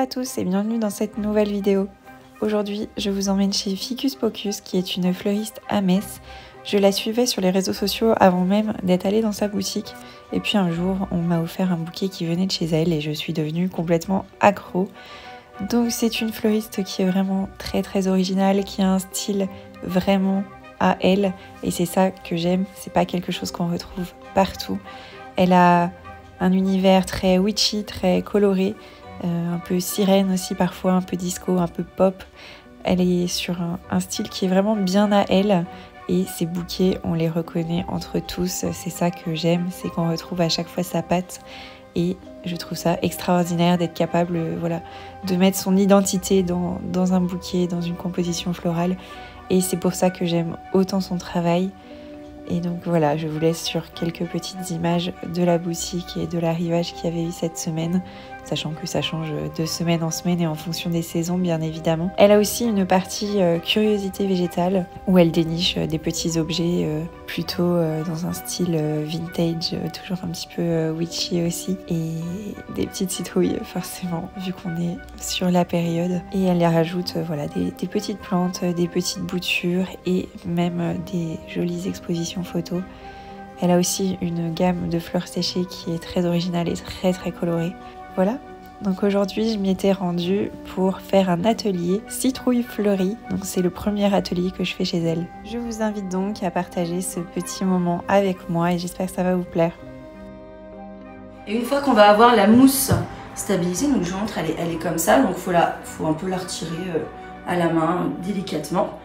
à tous et bienvenue dans cette nouvelle vidéo. Aujourd'hui, je vous emmène chez Ficus Pocus qui est une fleuriste à Metz. Je la suivais sur les réseaux sociaux avant même d'être allée dans sa boutique. Et puis un jour, on m'a offert un bouquet qui venait de chez elle et je suis devenue complètement accro. Donc c'est une fleuriste qui est vraiment très originale, qui a un style vraiment à elle. Et c'est ça que j'aime, c'est pas quelque chose qu'on retrouve partout. Elle a un univers très witchy, très coloré, un peu sirène aussi parfois, un peu disco, un peu pop. Elle est sur un style qui est vraiment bien à elle et ses bouquets, on les reconnaît entre tous. C'est ça que j'aime, c'est qu'on retrouve à chaque fois sa patte et je trouve ça extraordinaire d'être capable de mettre son identité dans un bouquet, dans une composition florale et c'est pour ça que j'aime autant son travail. Et donc voilà, je vous laisse sur quelques petites images de la boutique et de l'arrivage qu'il y avait eu cette semaine, sachant que ça change de semaine en semaine et en fonction des saisons bien évidemment. Elle a aussi une partie curiosité végétale où elle déniche des petits objets plutôt dans un style vintage, toujours un petit peu witchy aussi, et des petites citrouilles forcément vu qu'on est sur la période. Et elle y rajoute des petites plantes, des petites boutures et même des jolies expositions photos. Elle a aussi une gamme de fleurs séchées qui est très originale et très colorée. Voilà, donc aujourd'hui je m'y étais rendue pour faire un atelier citrouille fleurie. Donc c'est le premier atelier que je fais chez elle. Je vous invite donc à partager ce petit moment avec moi et j'espère que ça va vous plaire. Et une fois qu'on va avoir la mousse stabilisée, donc je montre, elle est comme ça, donc faut un peu la retirer à la main délicatement.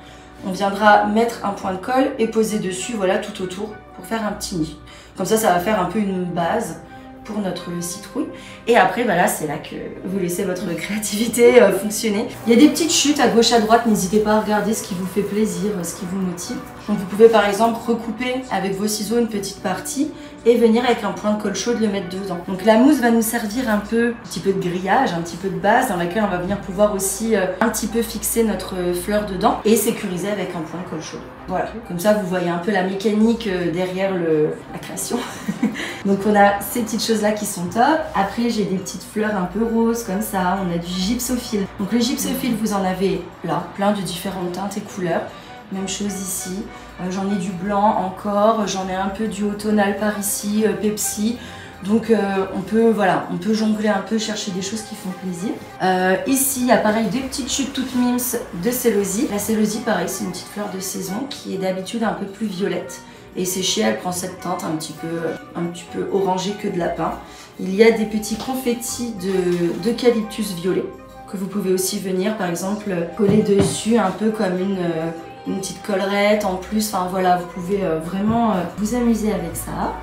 On viendra mettre un point de colle et poser dessus, voilà, tout autour pour faire un petit nid. Comme ça va faire un peu une base pour notre citrouille. Et après, voilà, c'est là que vous laissez votre créativité fonctionner. Il y a des petites chutes à gauche à droite, n'hésitez pas à regarder ce qui vous fait plaisir, ce qui vous motive. Donc vous pouvez par exemple recouper avec vos ciseaux une petite partie et venir avec un point de colle chaude le mettre dedans. Donc la mousse va nous servir un petit peu de grillage, un petit peu de base dans laquelle on va venir pouvoir aussi un petit peu fixer notre fleur dedans et sécuriser avec un point de colle chaude. Voilà, comme ça vous voyez un peu la mécanique derrière la création. Donc on a ces petites choses là qui sont top. Après j'ai des petites fleurs un peu roses comme ça, on a du gypsophile. Donc le gypsophile vous en avez là, plein de différentes teintes et couleurs. Même chose ici, j'en ai du blanc encore, j'en ai un peu du automnal par ici, Pepsi. Donc on peut jongler un peu, chercher des choses qui font plaisir. Ici, il y a pareil des petites chutes toutes mimes de célosie. La célosie, pareil, c'est une petite fleur de saison qui est d'habitude un peu plus violette. Et séchée, elle prend cette teinte un petit peu orangée que de lapin. Il y a des petits confettis d'eucalyptus violet que vous pouvez aussi venir, par exemple, coller dessus un peu comme une petite collerette en plus. Enfin voilà, vous pouvez vraiment vous amuser avec ça.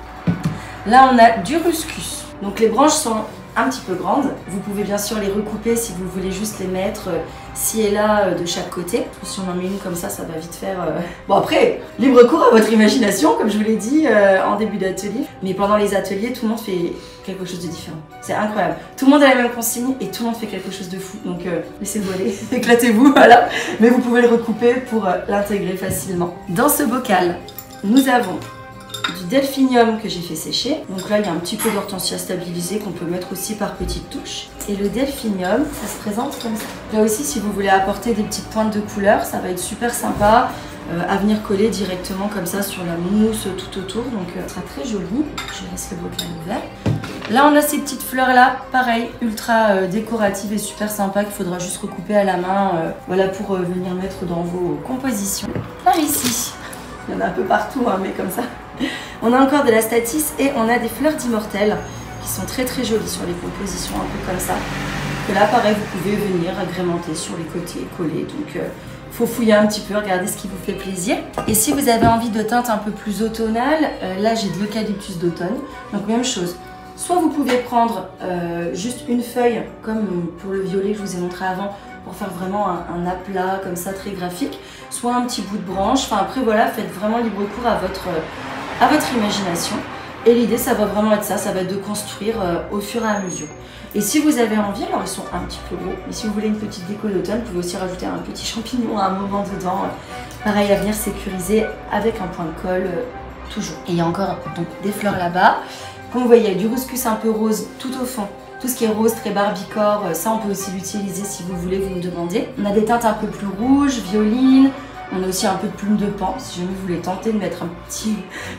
Là, on a du ruscus. Donc les branches sont un petit peu grandes. Vous pouvez bien sûr les recouper si vous voulez juste les mettre ci et là de chaque côté. Si on en met une comme ça va vite faire... Bon après, libre cours à votre imagination, comme je vous l'ai dit en début d'atelier. Mais pendant les ateliers, tout le monde fait quelque chose de différent. C'est incroyable. Tout le monde a la même consigne et tout le monde fait quelque chose de fou. Donc laissez-le voler, éclatez-vous, voilà. Mais vous pouvez le recouper pour l'intégrer facilement. Dans ce bocal, nous avons du delphinium que j'ai fait sécher. Donc là, il y a un petit peu d'hortensia stabilisée qu'on peut mettre aussi par petites touches. Et le delphinium, ça se présente comme ça. Là aussi, si vous voulez apporter des petites pointes de couleur, ça va être super sympa à venir coller directement comme ça sur la mousse tout autour. Donc ça sera très joli. Je laisse le bocal ouvert. Là, on a ces petites fleurs-là, pareil, ultra décoratives et super sympa qu'il faudra juste recouper à la main voilà, pour venir mettre dans vos compositions. Par ici, il y en a un peu partout, hein, mais comme ça. On a encore de la statice et on a des fleurs d'immortelle qui sont très jolies sur les compositions, un peu comme ça. Que là, pareil, vous pouvez venir agrémenter sur les côtés, coller. Donc, faut fouiller un petit peu, regarder ce qui vous fait plaisir. Et si vous avez envie de teintes un peu plus automnales, là, j'ai de l'eucalyptus d'automne. Donc, même chose. Soit vous pouvez prendre juste une feuille, comme pour le violet que je vous ai montré avant, pour faire vraiment un aplat comme ça, très graphique. Soit un petit bout de branche. Enfin, après, voilà, faites vraiment libre cours à votre imagination. Et l'idée, ça va vraiment être ça va être de construire au fur et à mesure. Et si vous avez envie, alors ils sont un petit peu gros, mais si vous voulez une petite déco d'automne, vous pouvez aussi rajouter un petit champignon à un moment dedans. Pareil, à venir sécuriser avec un point de colle, toujours. Et il y a encore donc des fleurs là-bas. Comme vous voyez, il y a du ruscus un peu rose tout au fond, Tout ce qui est rose, très barbicore, ça on peut aussi l'utiliser si vous voulez, vous me demandez. On a des teintes un peu plus rouges, violines. On a aussi un peu de plume de pan, si jamais vous voulez tenter de mettre une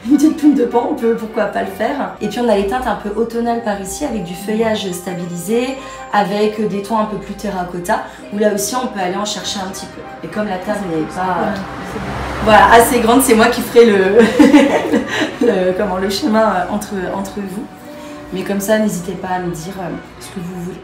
petite plume de pan, on peut pourquoi pas le faire. Et puis on a les teintes un peu automnales par ici, avec du feuillage stabilisé, avec des tons un peu plus terracotta, où là aussi on peut aller en chercher un petit peu. Et comme la table n'est pas voilà, assez grande, c'est moi qui ferai le chemin entre vous. Mais comme ça, n'hésitez pas à me dire ce que vous voulez.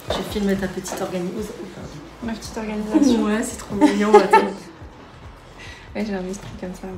Je filme ta petite organisation. Ma petite organisation. Ouais, c'est trop mignon. Ouais, j'ai un esprit comme ça. Ouais.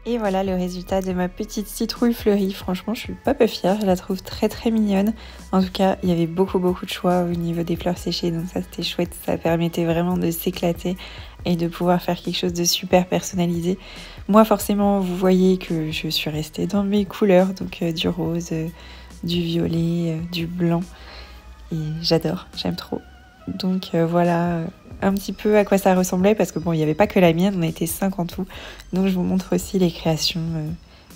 Et voilà le résultat de ma petite citrouille fleurie. Franchement, je suis pas peu fière, je la trouve très très mignonne. En tout cas, il y avait beaucoup de choix au niveau des fleurs séchées, donc ça c'était chouette. Ça permettait vraiment de s'éclater et de pouvoir faire quelque chose de super personnalisé. Moi forcément, vous voyez que je suis restée dans mes couleurs, donc du rose, du violet, du blanc. Et j'adore, j'aime trop. Donc voilà un petit peu à quoi ça ressemblait, parce que bon, il n'y avait pas que la mienne, on était 5 en tout. Donc je vous montre aussi les créations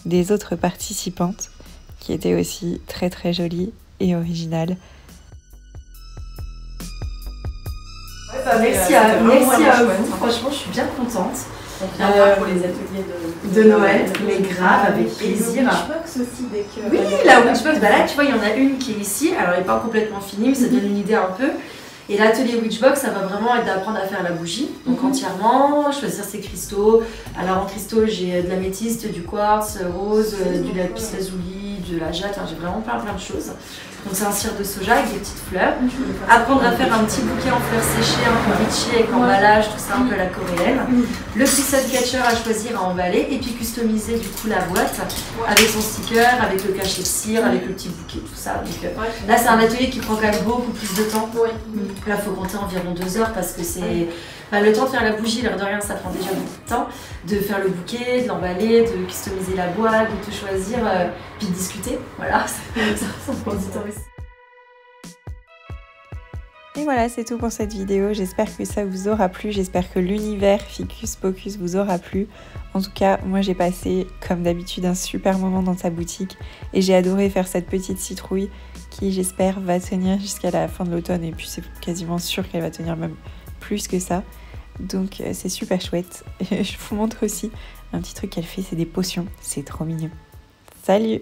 des autres participantes, qui étaient aussi très très jolies et originales. Merci à vous, franchement je suis bien contente. On viendra pour les ateliers de Noël, mais grave, avec plaisir. La Witchbox aussi, dès que... Oui, la Witchbox, bah là tu vois il y en a une qui est ici, alors elle n'est pas complètement finie, mais ça donne une idée un peu. Et l'atelier Witchbox, ça va vraiment être d'apprendre à faire la bougie, donc entièrement, choisir ses cristaux. Alors en cristaux, j'ai de l'améthyste, du quartz, rose, du lapis lazuli, de la jade, enfin, j'ai vraiment plein de choses. Donc c'est un cire de soja avec des petites fleurs. Apprendre à faire un petit bouquet en fleurs séchées, un peu litchi avec emballage, tout ça un peu à la coréenne. Le petit suncatcher à choisir, à emballer, et puis customiser du coup la boîte avec son sticker, avec le cachet de cire, avec le petit bouquet, tout ça. Donc, là c'est un atelier qui prend quand même beaucoup plus de temps. Là il faut compter environ 2 heures parce que c'est... Enfin, le temps de faire la bougie, l'air de rien, ça prend déjà beaucoup de temps. De faire le bouquet, de l'emballer, de customiser la boîte, de tout choisir, puis de discuter. Voilà, ça prend du temps aussi. Et voilà, c'est tout pour cette vidéo. J'espère que ça vous aura plu. J'espère que l'univers Ficus Pocus vous aura plu. En tout cas, moi j'ai passé, comme d'habitude, un super moment dans sa boutique. Et j'ai adoré faire cette petite citrouille qui, j'espère, va tenir jusqu'à la fin de l'automne. Et puis c'est quasiment sûr qu'elle va tenir même plus que ça. Donc c'est super chouette. Et je vous montre aussi un petit truc qu'elle fait, c'est des potions. C'est trop mignon. Salut!